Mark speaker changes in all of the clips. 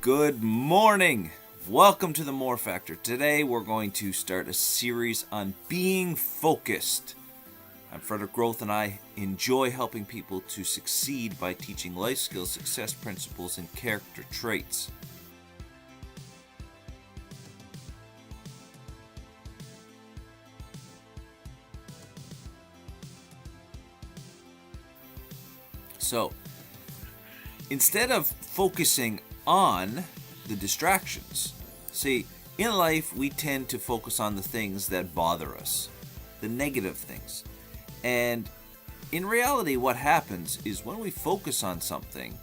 Speaker 1: Good morning. Welcome to the More Factor. Today we're going to start a series on being focused. I'm Frederick Groth and I enjoy helping people to succeed by teaching life skills, success principles, and character traits. So, instead of focusing on the distractions, see, in life we tend to focus on the things that bother us, the negative things. And in reality, what happens is when we focus on something,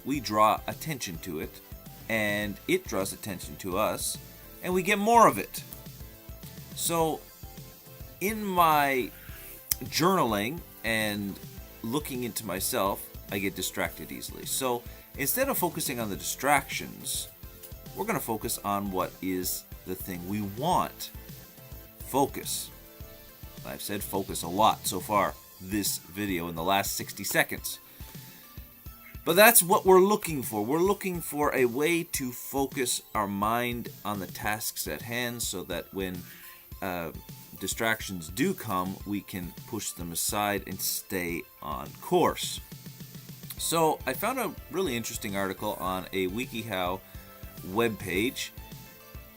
Speaker 1: we draw attention to it, and it draws attention to us, and we get more of it. So, in my journaling and looking into myself, I get distracted easily. So instead of focusing on the distractions, we're going to focus on what is the thing we want. Focus. I've said focus a lot so far this video in the last 60 seconds. But that's what we're looking for. We're looking for a way to focus our mind on the tasks at hand so that when distractions do come, we can push them aside and stay on course. So I found a really interesting article on a WikiHow webpage,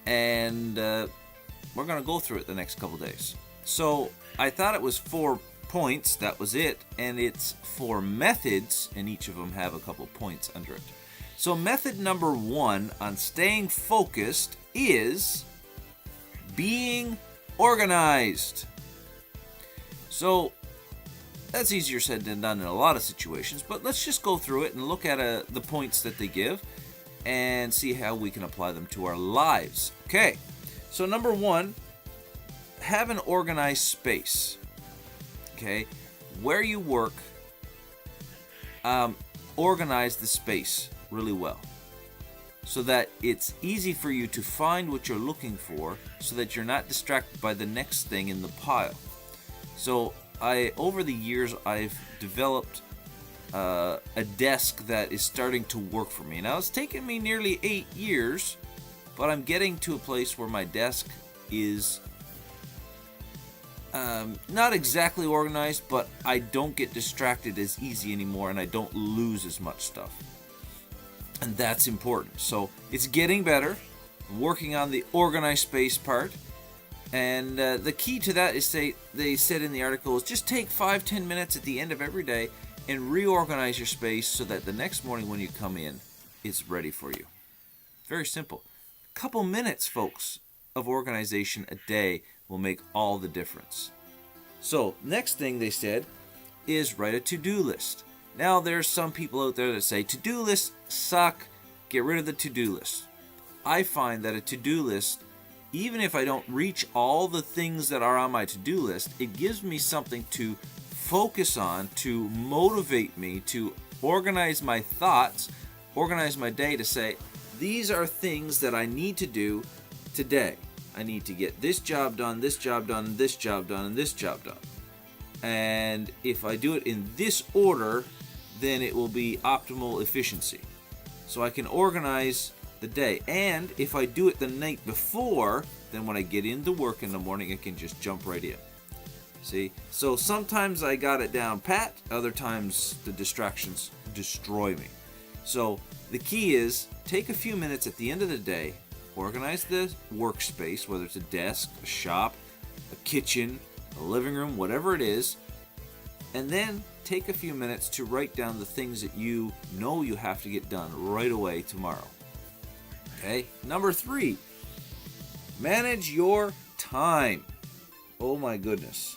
Speaker 1: and we're going to go through it the next couple days. So I thought it was 4 points, that was it, and it's 4 methods, and each of them have a couple points under it. So method number 1 on staying focused is being organized. So that's easier said than done in a lot of situations, but let's just go through it and look at the points that they give and see how we can apply them to our lives. Okay, so number 1, have an organized space. Okay, where you work, organize the space really well so that it's easy for you to find what you're looking for so that you're not distracted by the next thing in the pile. So over the years, I've developed a desk that is starting to work for me. Now, it's taken me nearly 8 years, but I'm getting to a place where my desk is not exactly organized, but I don't get distracted as easy anymore, and I don't lose as much stuff. And that's important. So it's getting better, working on the organized space part. And the key to that is they said in the article is just take 5-10 minutes at the end of every day and reorganize your space so that the next morning when you come in, it's ready for you. Very simple. A couple minutes, folks, of organization a day will make all the difference. So next thing they said is write a to-do list. Now there's some people out there that say to-do lists suck, get rid of the to-do list. I find that a to-do list, even if I don't reach all the things that are on my to-do list, it gives me something to focus on, to motivate me, to organize my thoughts, organize my day to say, these are things that I need to do today. I need to get this job done, this job done, this job done, and this job done. And if I do it in this order, then it will be optimal efficiency. So I can organize the day. And if I do it the night before, then when I get into work in the morning, I can just jump right in. See? So sometimes I got it down pat, other times the distractions destroy me. So the key is take a few minutes at the end of the day, organize the workspace, whether it's a desk, a shop, a kitchen, a living room, whatever it is, and then take a few minutes to write down the things that you know you have to get done right away tomorrow. Okay, number 3, manage your time. Oh my goodness.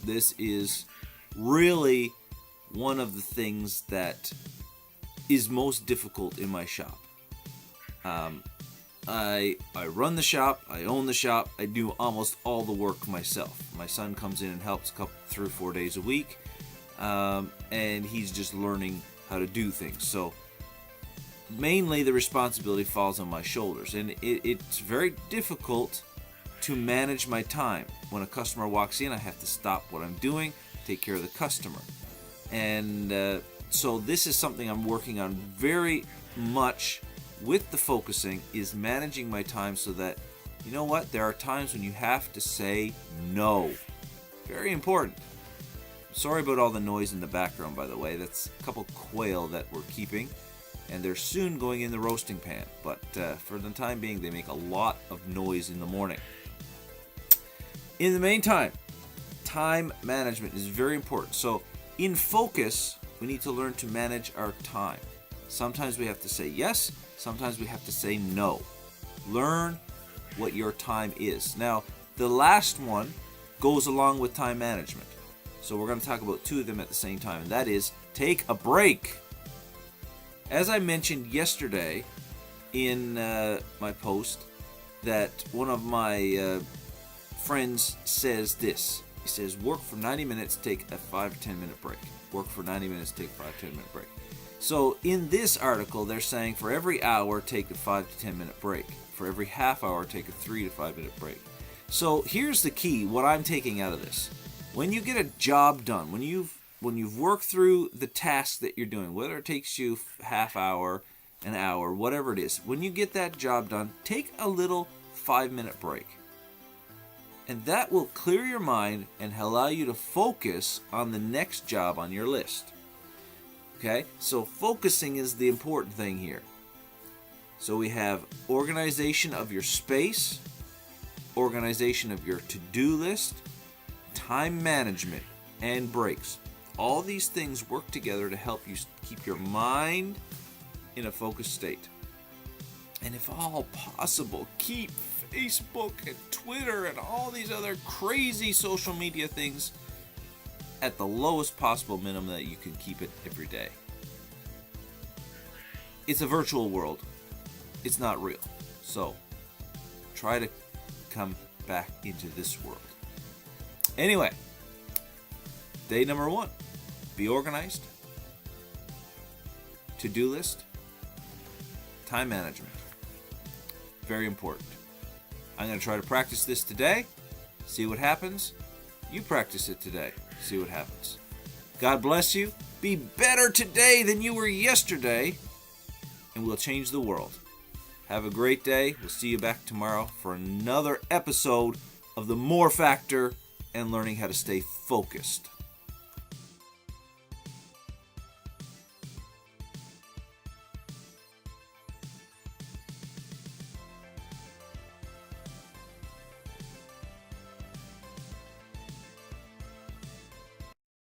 Speaker 1: This is really one of the things that is most difficult in my shop. I run the shop, I own the shop, I do almost all the work myself. My son comes in and helps 3 or 4 days a week, and he's just learning how to do things. So mainly the responsibility falls on my shoulders, and it's very difficult to manage my time. When a customer walks in, I have to stop what I'm doing, take care of the customer. And so this is something I'm working on very much with the focusing is managing my time so that, you know what, there are times when you have to say no. Very important. Sorry about all the noise in the background, by the way. That's a couple quail that we're keeping, and they're soon going in the roasting pan. But for the time being, they make a lot of noise in the morning. In the meantime, time management is very important. So in focus, we need to learn to manage our time. Sometimes we have to say yes, sometimes we have to say no. Learn what your time is. Now, the last one goes along with time management. So we're going to talk about two of them at the same time, and that is take a break. As I mentioned yesterday in my post, that one of my friends says this. He says, work for 90 minutes, take a 5 to 10 minute break. Work for 90 minutes, take a 5 to 10 minute break. So in this article, they're saying for every hour, take a 5 to 10 minute break. For every half hour, take a 3 to 5 minute break. So here's the key, what I'm taking out of this. When you get a job done, when you've worked through the task that you're doing, whether it takes you half hour, an hour, whatever it is, when you get that job done, take a little 5-minute break. And that will clear your mind and allow you to focus on the next job on your list. Okay? So focusing is the important thing here. So we have organization of your space, organization of your to-do list, time management, and breaks. All these things work together to help you keep your mind in a focused state. And if all possible, keep Facebook and Twitter and all these other crazy social media things at the lowest possible minimum that you can keep it every day. It's a virtual world. It's not real. So try to come back into this world. Anyway, day number 1, be organized, to-do list, time management. Very important. I'm going to try to practice this today, see what happens. You practice it today, see what happens. God bless you. Be better today than you were yesterday, and we'll change the world. Have a great day. We'll see you back tomorrow for another episode of The More Factor and learning how to stay focused.